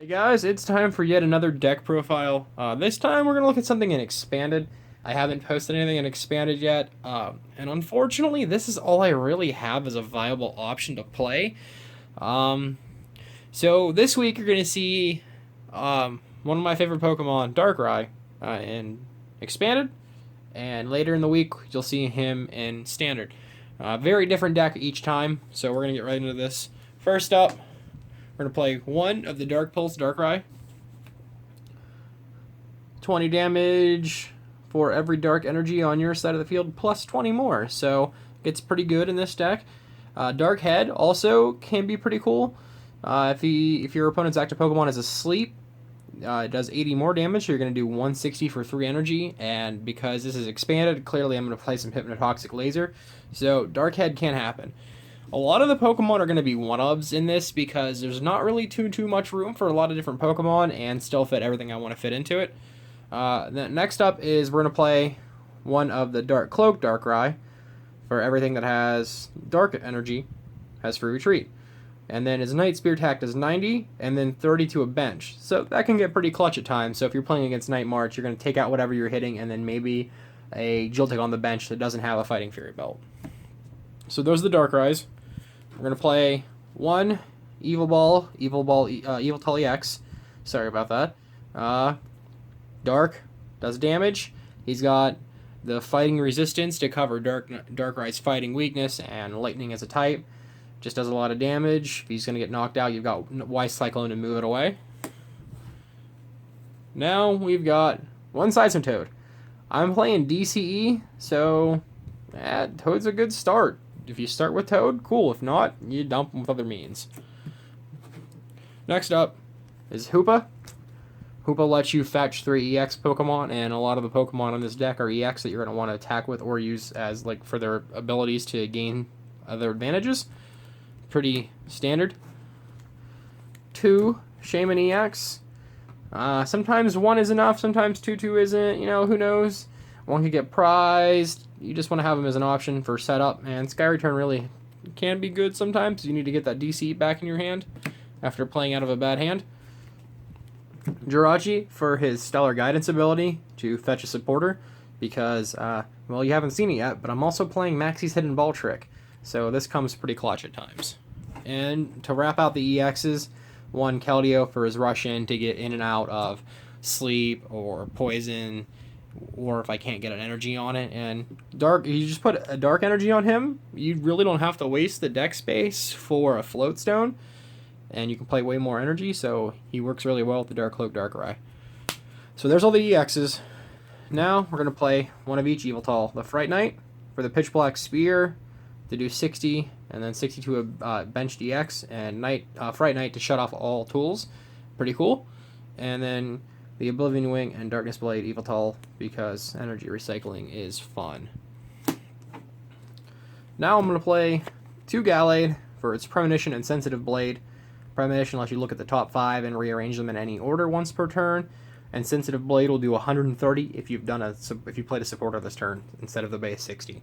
Hey guys, it's time for yet another deck profile. This time we're going to look at something in Expanded. I haven't posted anything in Expanded yet, and unfortunately this is all I really have as a viable option to play. Um, so this week you're going to see one of my favorite Pokemon, Darkrai, in Expanded, and later in the week you'll see him in Standard. Very different deck each time, so we're going to get right into this. First up, we're going to play one of the Dark Pulse Darkrai. 20 damage for every dark energy on your side of the field, plus 20 more. So it's pretty good in this deck. Dark Head also can be pretty cool. If your opponent's active Pokemon is asleep, it does 80 more damage, so you're going to do 160 for 3 energy. And because this is expanded, clearly I'm going to play some Hypnotoxic Laser. So Dark Head can happen. A lot of the Pokemon are going to be one-ofs in this because there's not really too much room for a lot of different Pokemon and still fit everything I want to fit into it. Next up is we're going to play one of the Dark Cloak Darkrai for everything that has Dark Energy, has Free Retreat. And then his Night Spear attack does 90, and then 30 to a bench. So that can get pretty clutch at times. So if you're playing against Night March, you're going to take out whatever you're hitting, and then maybe a Joltik on the bench that doesn't have a Fighting Fury belt. So those are the Darkrai's. We're going to play one Evil Tall EX. Sorry about that. Dark does damage. He's got the fighting resistance to cover Darkrai's fighting weakness, and lightning as a type. Just does a lot of damage. If he's going to get knocked out, you've got Wise Cyclone to move it away. Now we've got one Seismitoad. Toad. I'm playing DCE, so Toad's a good start. If you start with Toad, cool. If not, you dump him with other means. Next up is Hoopa. Hoopa lets you fetch 3 EX Pokemon, and a lot of the Pokemon on this deck are EX that you're going to want to attack with or use as for their abilities to gain other advantages. Pretty standard. 2 Shaman EX. Sometimes 1 is enough, sometimes 2 isn't. Who knows? 1 could get prized. You just want to have them as an option for setup, and Sky Return really can be good sometimes. You need to get that DC back in your hand after playing out of a bad hand. Jirachi for his Stellar Guidance ability to fetch a supporter because, you haven't seen it yet, but I'm also playing Maxie's Hidden Ball Trick, so this comes pretty clutch at times. And to wrap out the EXs, 1 Keldeo for his Rush In to get in and out of sleep or poison, or if I can't get an energy on it. And you just put a dark energy on him, you really don't have to waste the deck space for a Float Stone, and you can play way more energy, so he works really well with the Dark Cloak Darkrai. So there's all the EXs. Now we're going to play one of each Yveltal. The Fright Knight for the Pitch Black Spear to do 60, and then 60 to a bench DX, and Fright Knight to shut off all tools. Pretty cool. And then the Oblivion Wing and Darkness Blade Yveltal because energy recycling is fun. Now I'm going to play 2 Gallade for its Premonition and Sensitive Blade. Premonition lets you look at the top 5 and rearrange them in any order once per turn, and Sensitive Blade will do 130 if you played a supporter this turn instead of the base 60.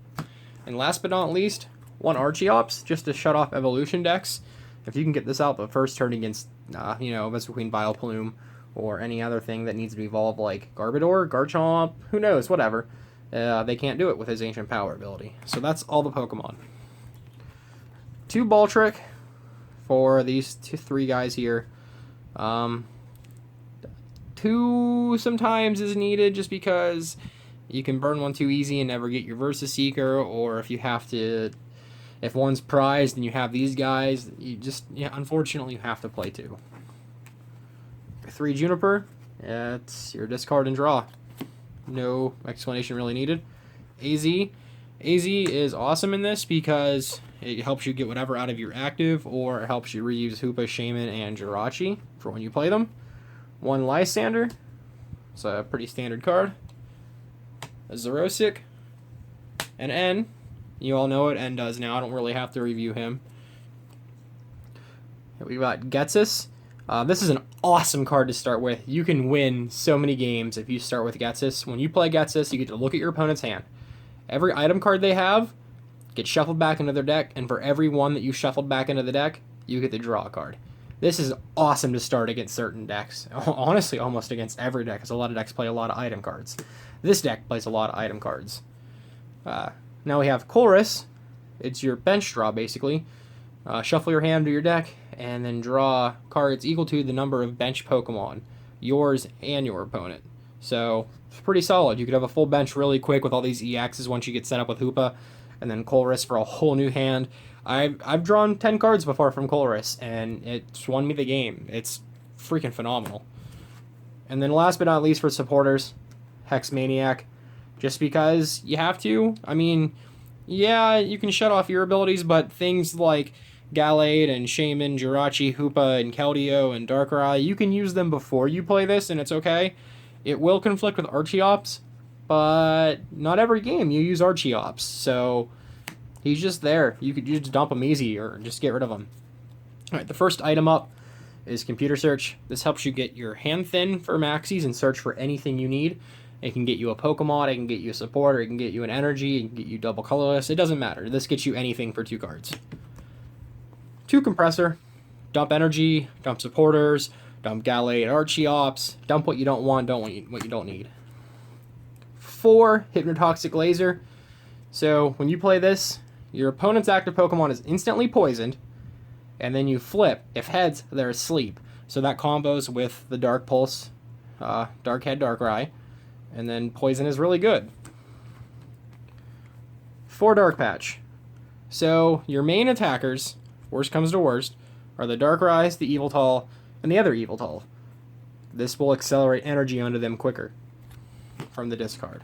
And last but not least, 1 Archeops just to shut off evolution decks. If you can get this out the first turn against, Vespiquen Vileplume, or any other thing that needs to be evolved like Garbodor, Garchomp, who knows, whatever. They can't do it with his Ancient Power ability. So that's all the Pokemon. 2 Ball Trick for these 3 guys here. 2 sometimes is needed just because you can burn 1 too easy and never get your Versus Seeker, or if one's prized and you have these guys, unfortunately you have to play 2. 3 Juniper, it's your discard and draw. No explanation really needed. AZ is awesome in this because it helps you get whatever out of your active, or it helps you reuse Hoopa, Shaman, and Jirachi for when you play them. 1 Lysander, it's a pretty standard card. A Zerosic, an N, you all know what N does now, I don't really have to review him. We've got Getsus. This is an awesome card to start with. You can win so many games if you start with Getsus. When you play Getsus, you get to look at your opponent's hand. Every item card they have gets shuffled back into their deck, and for every one that you shuffled back into the deck, you get to draw a card. This is awesome to start against certain decks. Honestly, almost against every deck, because a lot of decks play a lot of item cards. This deck plays a lot of item cards. Now we have Chorus. It's your bench draw, basically. Shuffle your hand to your deck, and then draw cards equal to the number of bench Pokemon, yours and your opponent. So, it's pretty solid. You could have a full bench really quick with all these EXs once you get set up with Hoopa, and then Chorus for a whole new hand. I've drawn 10 cards before from Chorus, and it's won me the game. It's freaking phenomenal. And then last but not least for supporters, Hex Maniac. Just because you have to. I mean, yeah, you can shut off your abilities, but things like Gallade and Shaman, Jirachi, Hoopa, and Keldeo, and Darkrai, you can use them before you play this, and it's okay. It will conflict with Archeops, but not every game you use Archeops, so he's just there. You could just dump him easy or just get rid of him. Alright, the first item up is Computer Search. This helps you get your hand thin for Maxies and search for anything you need. It can get you a Pokemon, it can get you a support, or it can get you an energy, it can get you double colorless. It doesn't matter. This gets you anything for 2 cards. 2 Compressor. Dump energy, dump supporters, dump Gallade, Archeops, dump what you don't want, what you don't need. 4 Hypnotoxic Laser. So when you play this, your opponent's active Pokemon is instantly poisoned, and then you flip. If heads, they're asleep. So that combos with the Dark Pulse, Dark Head, Darkrai. And then poison is really good. 4 Dark Patch. So your main attackers, worst comes to worst, are the Darkrai's, the Eviltal, and the other Eviltal. This will accelerate energy onto them quicker from the discard.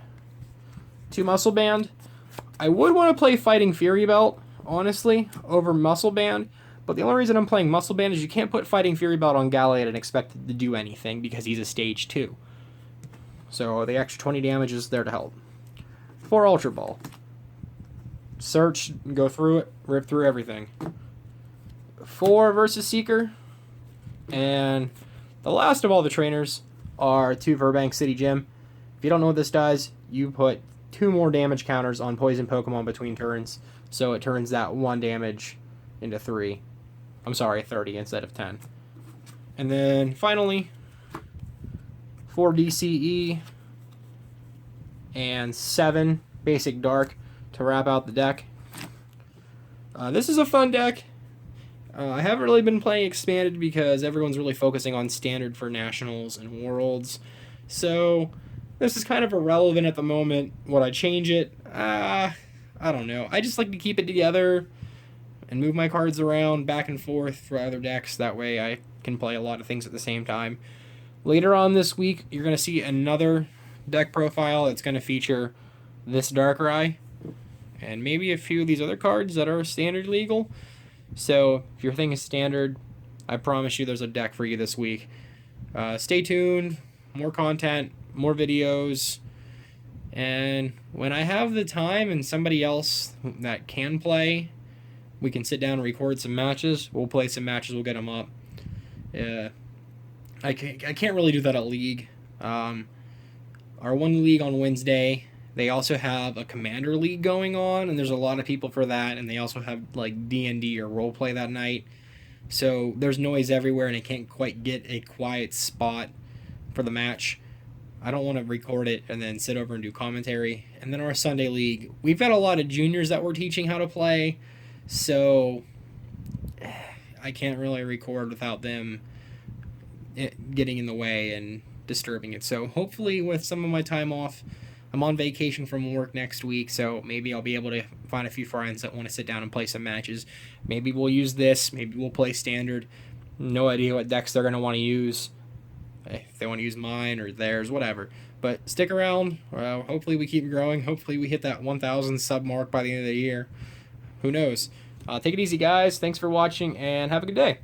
2 Muscle Band. I would want to play Fighting Fury Belt, honestly, over Muscle Band. But the only reason I'm playing Muscle Band is you can't put Fighting Fury Belt on Gallade and expect it to do anything because he's a stage 2. So the extra 20 damage is there to help. 4 Ultra Ball. Search, go through it, rip through everything. 4 versus Seeker. And the last of all the trainers are 2 Verbank City Gym. If you don't know what this does, you put 2 more damage counters on poison Pokemon between turns. So it turns that 1 damage into 3. I'm sorry, 30 instead of 10. And then finally, 4 DCE, and 7 Basic Dark to wrap out the deck. This is a fun deck. I haven't really been playing Expanded because everyone's really focusing on Standard for Nationals and Worlds. So this is kind of irrelevant at the moment. Would I change it? I don't know. I just like to keep it together and move my cards around back and forth for other decks. That way I can play a lot of things at the same time. Later on this week, you're going to see another deck profile that's going to feature this Darkrai and maybe a few of these other cards that are standard legal. So if your thing is standard, I promise you there's a deck for you this week. Stay tuned, more content, more videos, and when I have the time and somebody else that can play, we can sit down and record some matches. We'll play some matches, we'll get them up. I can't really do that at League. Our one league on Wednesday, they also have a Commander League going on, and there's a lot of people for that, and they also have like D&D or roleplay that night. So there's noise everywhere, and I can't quite get a quiet spot for the match. I don't want to record it and then sit over and do commentary. And then our Sunday League, we've got a lot of juniors that we're teaching how to play, so I can't really record without them getting in the way and disturbing it. So hopefully with some of my time off, I'm on vacation from work next week, so maybe I'll be able to find a few friends that want to sit down and play some matches. Maybe we'll use this, maybe we'll play Standard. No idea what decks they're going to want to use. If they want to use mine or theirs, whatever. But stick around. Hopefully we keep growing. Hopefully we hit that 1,000 sub mark by the end of the year. Who knows? Take it easy, guys. Thanks for watching, and have a good day.